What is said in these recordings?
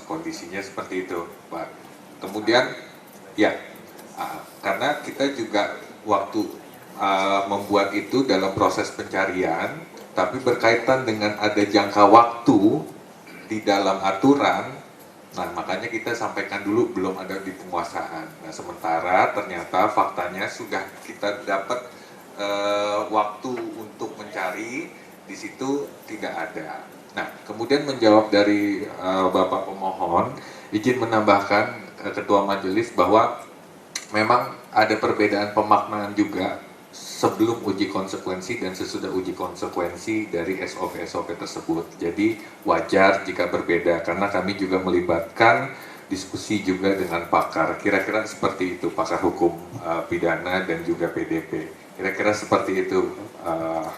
kondisinya seperti itu, Pak. Kemudian ya, karena kita juga waktu membuat itu dalam proses pencarian, tapi berkaitan dengan ada jangka waktu di dalam aturan. Nah, makanya kita sampaikan dulu belum ada di penguasaan. Nah, sementara ternyata faktanya sudah kita dapat waktu untuk mencari, di situ tidak ada. Nah, kemudian menjawab dari Bapak pemohon, izin menambahkan Ketua Majelis bahwa memang ada perbedaan pemaknaan juga sebelum uji konsekuensi dan sesudah uji konsekuensi dari SOP-SOP tersebut. Jadi wajar jika berbeda karena kami juga melibatkan diskusi juga dengan pakar. Kira-kira seperti itu, pakar hukum pidana dan juga PDP. Kira-kira seperti itu,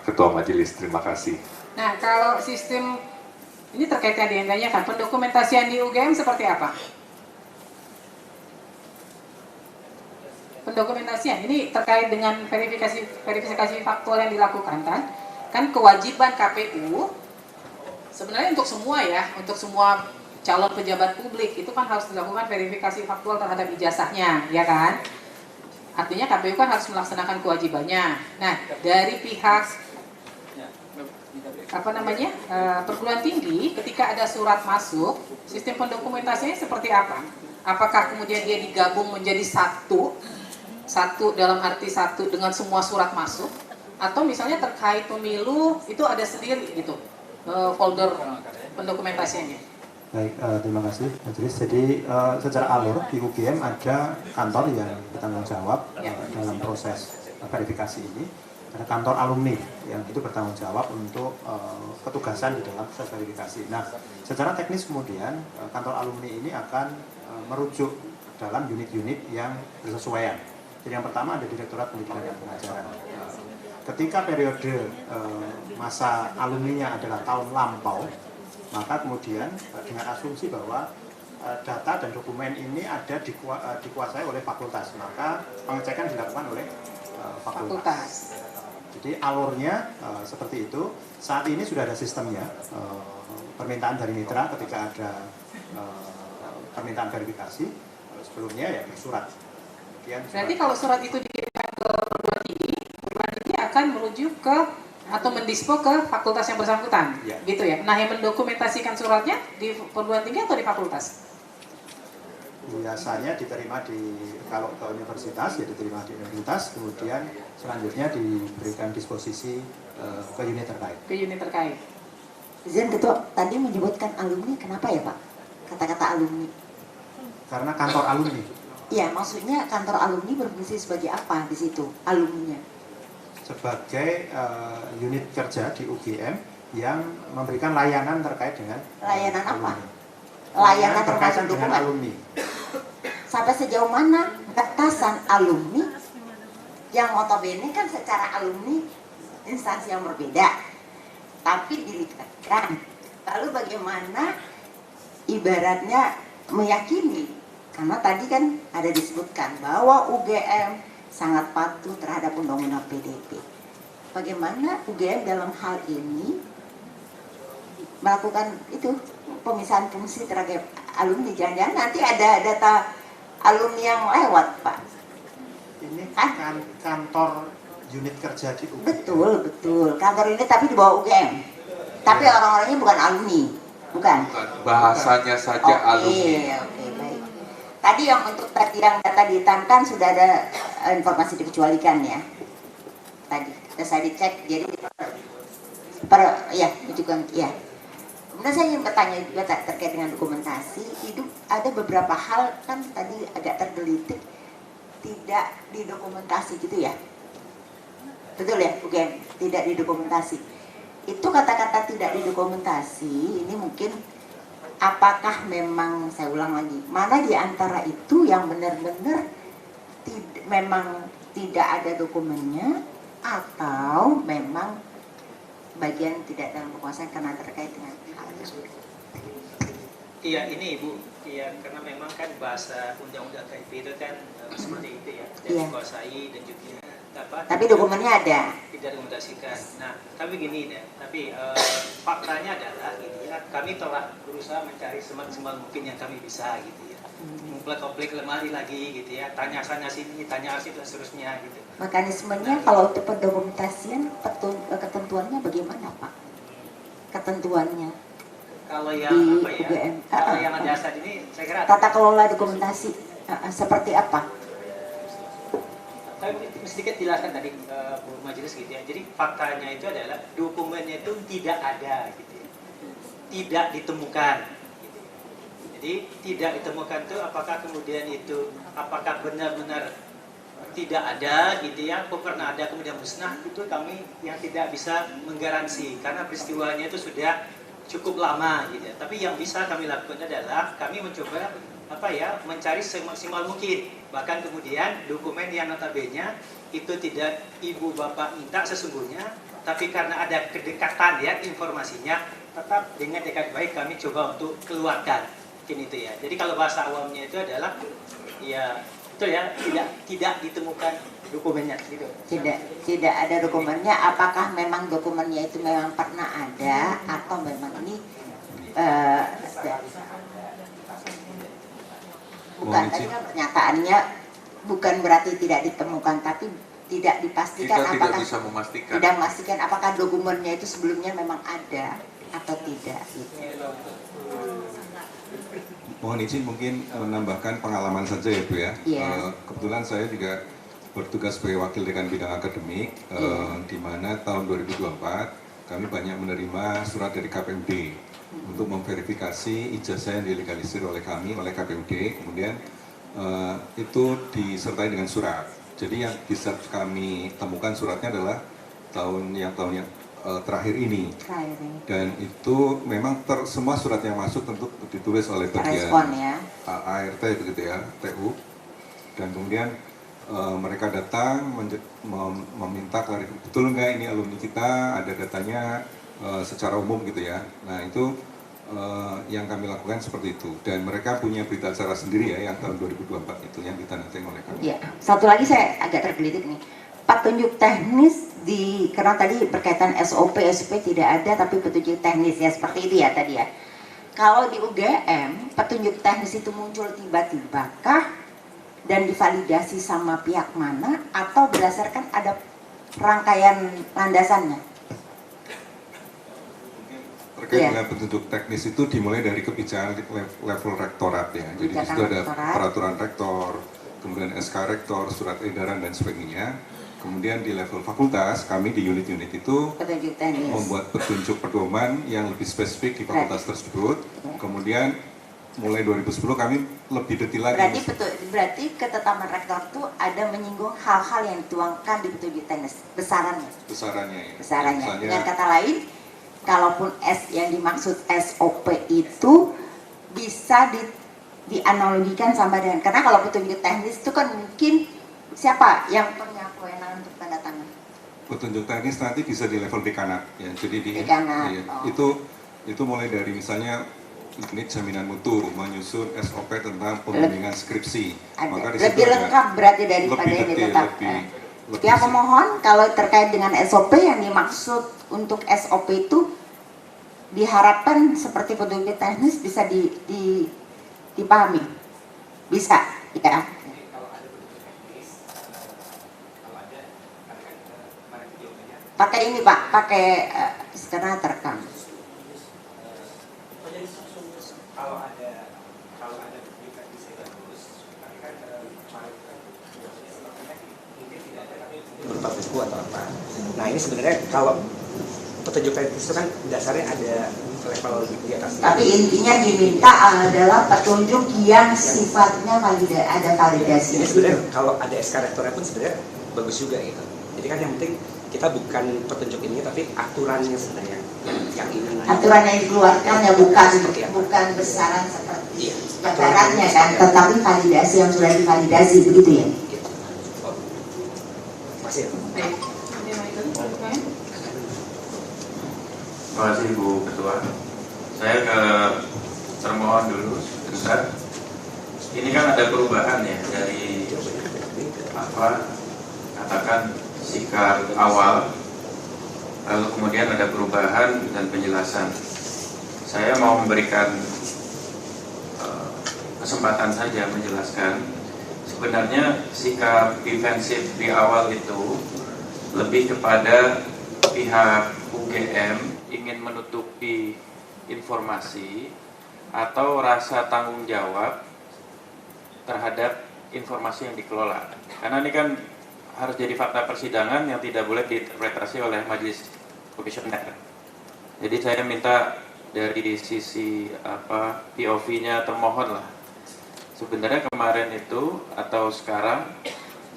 Ketua Majelis. Terima kasih. Nah, kalau sistem ini terkait tadi yang ditanyakan, pendokumentasian di UGM seperti apa? Pendokumentasian ini terkait dengan verifikasi faktual yang dilakukan kan kewajiban KPU sebenarnya untuk semua ya, untuk semua calon pejabat publik itu kan harus dilakukan verifikasi faktual terhadap ijazahnya, ya kan? Artinya KPU kan harus melaksanakan kewajibannya. Nah, dari pihak perguruan tinggi, ketika ada surat masuk, sistem pendokumentasinya seperti apa? Apakah kemudian dia digabung menjadi satu dalam arti satu dengan semua surat masuk, atau misalnya terkait pemilu itu ada sendiri gitu folder pendokumentasinya? Baik, terima kasih Majelis. Jadi secara alur di UGM ada kantor yang bertanggung jawab dalam proses verifikasi ini. Ada kantor alumni yang itu bertanggung jawab untuk ketugasan di dalam proses verifikasi. Nah, secara teknis kemudian kantor alumni ini akan merujuk dalam unit-unit yang bersesuaian. Jadi yang pertama ada Direktorat Pendidikan dan Pengajaran. Ketika periode masa alumninya adalah tahun lampau, maka kemudian dengan asumsi bahwa data dan dokumen ini ada dikuasai oleh fakultas, maka pengecekan dilakukan oleh fakultas. Jadi alurnya seperti itu. Saat ini sudah ada sistemnya, permintaan dari mitra ketika ada permintaan verifikasi, sebelumnya ya bersurat. Berarti kalau surat itu dikirimkan ke perguruan tinggi akan merujuk ke atau mendispo ke fakultas yang bersangkutan, ya. Gitu ya. Nah, yang mendokumentasikan suratnya di perguruan tinggi atau di fakultas? Biasanya diterima kalau ke universitas ya diterima di universitas, kemudian selanjutnya diberikan disposisi ke unit terkait. Ke unit terkait. Izin Ketua, tadi menyebutkan alumni, kenapa ya Pak? Kata-kata alumni. Karena kantor alumni. Iya, maksudnya kantor alumni berfungsi sebagai apa di situ, alumninya? Sebagai unit kerja di UGM yang memberikan layanan terkait dengan layanan alumni. apa? Layanan terkait dengan alumni. Sampai sejauh mana batasan alumni yang notabene kan secara alumni instansi yang berbeda, tapi dilibatkan. Lalu bagaimana ibaratnya meyakini? Karena tadi kan ada disebutkan bahwa UGM sangat patuh terhadap undang-undang PDP. Bagaimana UGM dalam hal ini melakukan itu pemisahan fungsi terhadap alumni? Jangan-jangan nanti ada data alumni yang lewat, Pak. Ini kan kantor unit kerja di UGM. Betul. Kantor ini tapi di bawah UGM. Tapi orang-orangnya bukan alumni, bukan? Bahasanya saja alumni. Oke, baik. Tadi yang untuk tadi yang data dihitamkan sudah ada informasi dikecualikan ya. Tadi saya dicek, jadi juga ya. Kemudian saya ingin bertanya juga terkait dengan dokumentasi. Itu ada beberapa hal kan tadi agak tergelitik tidak didokumentasi gitu ya. Betul ya, bukan? Tidak didokumentasi. Itu kata-kata tidak didokumentasi ini mungkin apakah memang, saya ulang lagi, mana di antara itu yang benar-benar memang tidak ada dokumennya atau memang bagian tidak dalam penguasaan karena terkait dengan hal tersebut? Iya, ini Ibu, iya, karena memang kan bahasa undang-undang KIP itu kan seperti itu ya, dan dikuasai dan juga Tapi dokumennya ada. tidak dokumentasikan. Nah, tapi gini deh, tapi faktanya adalah gitu ya, kami telah berusaha mencari semaksimal mungkin yang kami bisa gitu ya. Komplek lemari lagi gitu ya, tanya sana sini, tanya situ dan seterusnya gitu. Mekanismenya kalau untuk pendokumentasian ketentuannya bagaimana Pak? Ketentuannya Kalau yang di apa ya? UGM. Kalau yang ada saat ini saya kira Tata kelola dokumentasi seperti apa? saya sedikit jelaskan tadi Bu Majelis gitu ya. Jadi faktanya itu adalah dokumennya itu tidak ada gitu ya. Tidak ditemukan gitu. Jadi tidak ditemukan itu apakah kemudian itu apakah benar-benar tidak ada gitu ya, kok pernah ada kemudian musnah, itu kami yang tidak bisa menggaransi karena peristiwanya itu sudah cukup lama gitu ya. Tapi yang bisa kami lakukan adalah kami mencoba mencari semaksimal mungkin. Bahkan kemudian dokumen yang notabene itu tidak ibu bapak minta sesungguhnya, tapi karena ada kedekatan ya informasinya, tetap dengan dekat baik kami coba untuk keluarkan. Mungkin itu ya. Jadi kalau bahasa awamnya itu adalah ya itu ya tidak ditemukan dokumennya gitu. Tidak ada dokumennya. Apakah memang dokumennya itu memang pernah ada atau memang ini bukan tadi kan pernyataannya bukan berarti tidak ditemukan, tapi tidak dipastikan Kita apakah tidak bisa memastikan. tidak memastikan apakah dokumennya itu sebelumnya memang ada atau tidak. Gitu. Mohon izin mungkin menambahkan pengalaman saja ya Bu ya. Iya. Kebetulan saya juga bertugas sebagai wakil dekan bidang akademik, di mana tahun 2024 kami banyak menerima surat dari KPUD untuk memverifikasi ijazah yang dilegalisir oleh kami, oleh KPUD. Kemudian itu disertai dengan surat. Jadi yang bisa kami temukan suratnya adalah tahun yang terakhir ini. Dan itu memang semua surat yang masuk tentu ditulis oleh bagian Respon ya. ART begitu ya, TU. Dan kemudian mereka datang meminta klarifikasi, betul nggak ini alumni kita, ada datanya secara umum gitu ya. Nah itu yang kami lakukan seperti itu. Dan mereka punya berita acara sendiri ya, yang tahun 2024 itu yang ditandatangani oleh kami. Ya, satu lagi saya agak tergelitik nih. Petunjuk teknis karena tadi berkaitan SOP tidak ada, tapi petunjuk teknis ya seperti itu ya tadi ya. Kalau di UGM, petunjuk teknis itu muncul tiba-tiba kah dan divalidasi sama pihak mana atau berdasarkan ada rangkaian landasannya? Terkait dengan petunjuk teknis itu dimulai dari kebijakan level rektorat ya. Jadi di situ ada peraturan rektor, kemudian SK rektor, surat edaran dan sebagainya. Kemudian di level fakultas, kami di unit-unit itu membuat petunjuk pedoman yang lebih spesifik di fakultas tersebut. Kemudian mulai 2010 kami lebih detail lagi. Berarti ketetapan rektor itu ada menyinggung hal-hal yang dituangkan di petunjuk teknis, besarannya. Besarannya ya. Besarannya. Misalnya, dengan kata lain, kalaupun yang dimaksud SOP itu bisa dianalogikan sama dengan, karena kalau petunjuk teknis itu kan mungkin siapa yang punya kewenangan untuk tanda tangan? petunjuk teknis nanti bisa di level dekanat ya. Jadi Dekanat, itu mulai dari misalnya unit jaminan mutu menyusun SOP tentang pembimbingan skripsi. Maka lebih lengkap berarti daripada yang ditetapkan. Pihak pemohon kalau terkait dengan SOP yang dimaksud untuk SOP itu diharapkan seperti petunjuk teknis bisa dipahami, bisa ya. Pakai ini Pak, pakai karena terekam. Kalau ada petunjuk bisa bagus, tapi kan berupa buku atau apa. Nah ini sebenarnya kalau petunjuk teknis itu kan dasarnya ada level di atas. Tapi intinya diminta adalah petunjuk yang sifatnya ada validasi. Ini sebenarnya kalau ada SK rektornya pun sebenarnya bagus juga gitu. Jadi kan yang penting kita bukan petunjuk ini tapi aturannya sebenarnya yang ini. Aturan yang dikeluarkan ya bukan besaran seperti bayarannya kan, tetapi validasi yang sudah divalidasi begitu ya. Masih. Terima kasih Bu Ketua. Saya ke termohon dulu, Ustaz. Ini kan ada perubahan ya dari katakan sikap awal, lalu kemudian ada perubahan dan penjelasan. Saya mau memberikan kesempatan saja menjelaskan. Sebenarnya sikap defensif di awal itu lebih kepada pihak UGM ingin menutupi informasi atau rasa tanggung jawab terhadap informasi yang dikelola. Karena ini kan harus jadi fakta persidangan yang tidak boleh diinterpretasi oleh majelis komisioner. Jadi saya minta dari sisi POV-nya termohon lah. Sebenarnya kemarin itu atau sekarang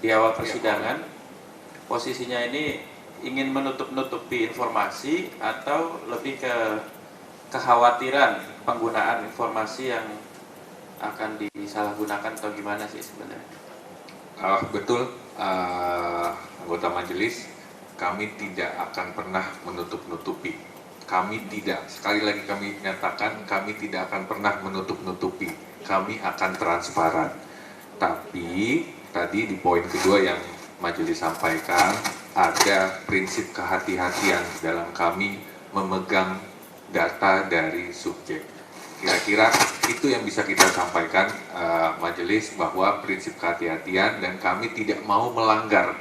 di awal persidangan posisinya ini ingin menutup-nutupi informasi atau lebih ke kekhawatiran penggunaan informasi yang akan disalahgunakan atau gimana sih sebenarnya? Betul, anggota majelis, kami tidak akan pernah menutup-nutupi. Kami tidak, sekali lagi kami nyatakan, kami tidak akan pernah menutup-nutupi. Kami akan transparan. Tapi tadi di poin kedua yang majelis sampaikan, ada prinsip kehati-hatian dalam kami memegang data dari subjek. Kira-kira itu yang bisa kita sampaikan majelis, bahwa prinsip kehati-hatian dan kami tidak mau melanggar.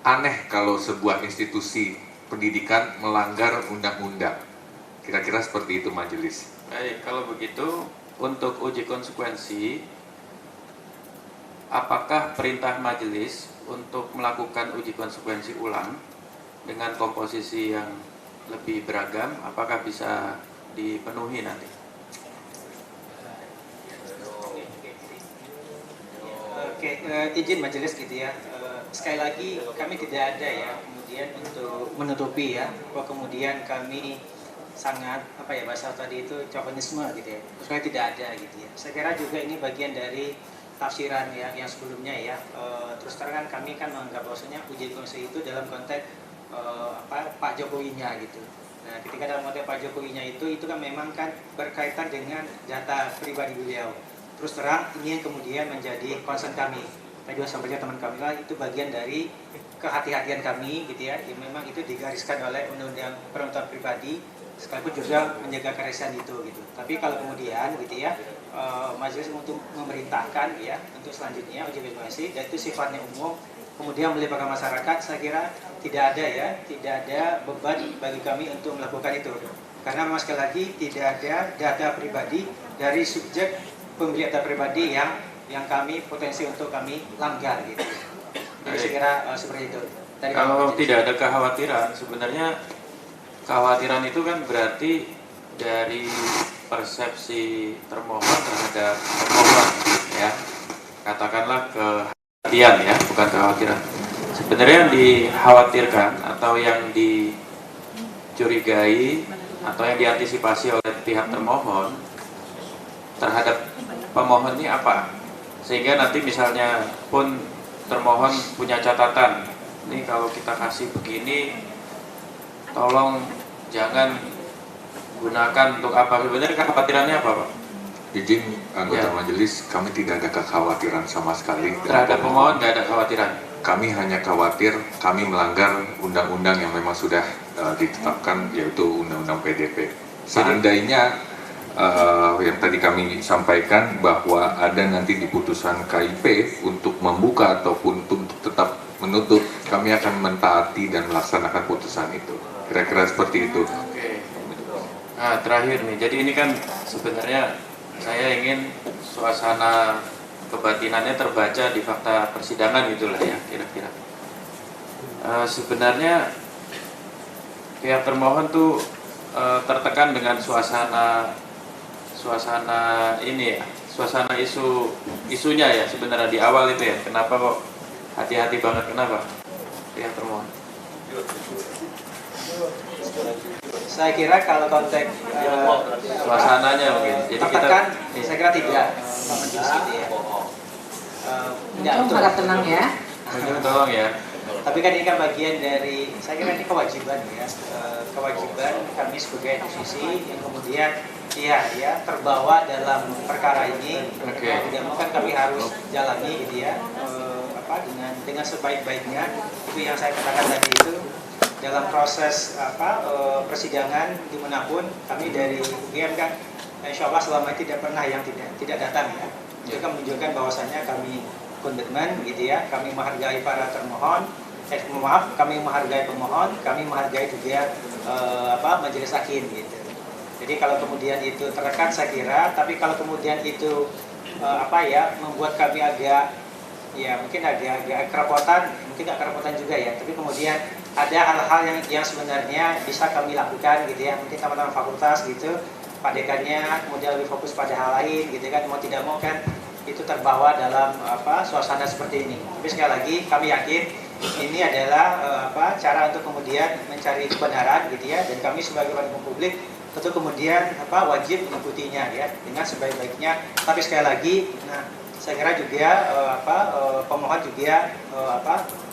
Aneh kalau sebuah institusi pendidikan melanggar undang-undang. Kira-kira seperti itu majelis. Baik, kalau begitu untuk uji konsekuensi, apakah perintah majelis untuk melakukan uji konsekuensi ulang dengan komposisi yang lebih beragam, apakah bisa dipenuhi nanti? Oke, izin majelis gitu ya. Sekali lagi kami tidak ada ya kemudian untuk menutupi ya, bahwa kemudian kami sangat bahasa tadi itu chauvinisme gitu ya. Supaya tidak ada gitu ya. Saya kira juga ini bagian dari tafsiran ya yang sebelumnya ya. Terus terang kan kami kan menganggap bahwasanya uji konsekuensi itu dalam konteks Pak Jokowinya gitu. Nah, ketika dalam konteks Pak Jokowinya itu kan memang kan berkaitan dengan data pribadi beliau. Terus terang ini yang kemudian menjadi concern kami. Tadi juga sampaikan teman kami lah, itu bagian dari kehati-hatian kami gitu ya. Yang memang itu digariskan oleh Undang-Undang Perlindungan Pribadi, sekalipun juga menjaga kerahasiaan itu gitu. Tapi kalau kemudian gitu ya, majelis untuk memerintahkan ya untuk selanjutnya uji konsekuensi, dan itu sifatnya umum, kemudian melibatkan masyarakat, saya kira tidak ada beban bagi kami untuk melakukan itu. Karena memang sekali lagi tidak ada data pribadi dari subjek pembeli data pribadi yang kami potensi untuk kami langgar gitu. Jadi saya kira seperti itu. Kalau tidak ada kekhawatiran, sebenarnya kekhawatiran itu kan berarti dari persepsi termohon terhadap termohon ya. Katakanlah kehatian ya, bukan kekhawatiran. Sebenarnya yang dikhawatirkan atau yang dicurigai atau yang diantisipasi oleh pihak termohon terhadap pemohon ini apa? Sehingga nanti misalnya pun termohon punya catatan, ini kalau kita kasih begini, tolong jangan gunakan untuk apa. Sebenarnya kekhawatirannya apa, Pak? Izin anggota majelis, kami tidak ada kekhawatiran sama sekali. Terhadap pemohon tidak ada kekhawatiran? Kami hanya khawatir kami melanggar undang-undang yang memang sudah ditetapkan, yaitu Undang-Undang PDP. Seandainya yang tadi kami sampaikan bahwa ada nanti di putusan KIP untuk membuka ataupun untuk tetap menutup, kami akan mentaati dan melaksanakan putusan itu. Kira-kira seperti itu. Oke. Nah, terakhir nih, jadi ini kan sebenarnya saya ingin suasana kebatinannya terbaca di fakta persidangan gitulah ya, kira-kira. Sebenarnya pihak termohon tuh tertekan dengan suasana ini ya, suasana isunya ya sebenarnya di awal itu ya. Kenapa kok hati-hati banget, kenapa pihak termohon? Saya kira kalau konteks suasananya mungkin. Jadi tertekan, saya kira tidak. Untung harap tenang ya. Tolong ya. Tapi kan ini kan bagian dari, saya kira ini kewajiban ya, kewajiban kami sebagai institusi yang kemudian ya terbawa dalam perkara ini. Oke. Tidak mau kan kami harus jalani gitu ya, dengan sebaik-baiknya. Itu yang saya katakan tadi itu dalam proses persidangan dimanapun kami dari UGM kan insya Allah selama ini tidak pernah yang tidak datang ya. Itu kan menunjukkan bahwasannya kami komitmen gitu ya, kami menghargai para termohon, kami menghargai pemohon, kami menghargai juga majelis hakim gitu. Jadi kalau kemudian itu terekat saya kira, tapi kalau kemudian itu membuat kami agak ya mungkin agak kerepotan, mungkin agak kerepotan juga ya, tapi kemudian ada hal-hal yang sebenarnya bisa kami lakukan gitu ya, mungkin teman-teman fakultas gitu, Pak Dekannya kemudian lebih fokus pada hal lain gitu kan, mau tidak mau kan itu terbawa dalam suasana seperti ini. Tapi sekali lagi kami yakin ini adalah cara untuk kemudian mencari kebenaran gitu ya, dan kami sebagai pendukung publik tentu kemudian wajib mengikutinya ya dengan sebaik-baiknya. Tapi sekali lagi, saya kira juga pemohon juga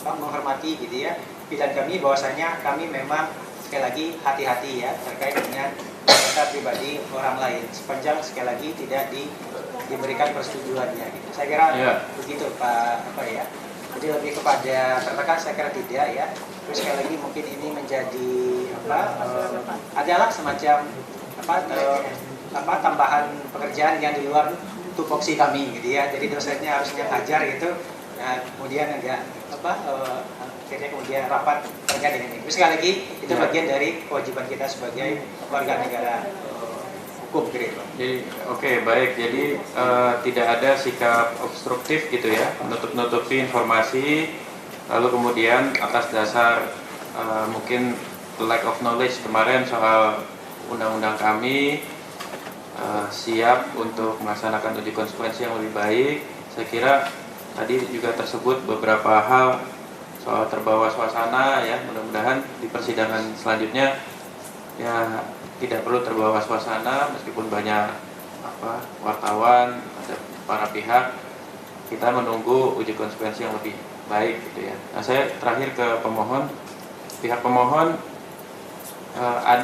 menghormati gitu ya pilihan kami, bahwasanya kami memang sekali lagi hati-hati ya terkait dengan data pribadi orang lain sepanjang sekali lagi tidak diberikan persetujuannya gitu. Saya kira begitu Pak Jadi lebih kepada tertekan saya kira tidak ya. Terus sekali lagi mungkin ini menjadi adalah semacam tambahan pekerjaan yang di luar tupoksi kami gitu ya. Jadi dosennya harusnya ngajar gitu. Nah, kemudian agak akhirnya kemudian rapat terkait dengan ini. Tapi sekali lagi itu bagian dari kewajiban kita sebagai warga negara hukum gitu. Jadi baik. Jadi tidak ada sikap obstruktif gitu ya, nutup-nutupi informasi, lalu kemudian atas dasar mungkin lack of knowledge kemarin soal undang-undang kami siap untuk melaksanakan uji konsekuensi yang lebih baik. Saya kira tadi juga tersebut beberapa hal soal terbawa suasana ya, mudah-mudahan di persidangan selanjutnya ya tidak perlu terbawa suasana meskipun banyak wartawan, ada para pihak, kita menunggu uji konsekuensi yang lebih baik gitu ya. Nah, saya terakhir ke pemohon, pihak pemohon ada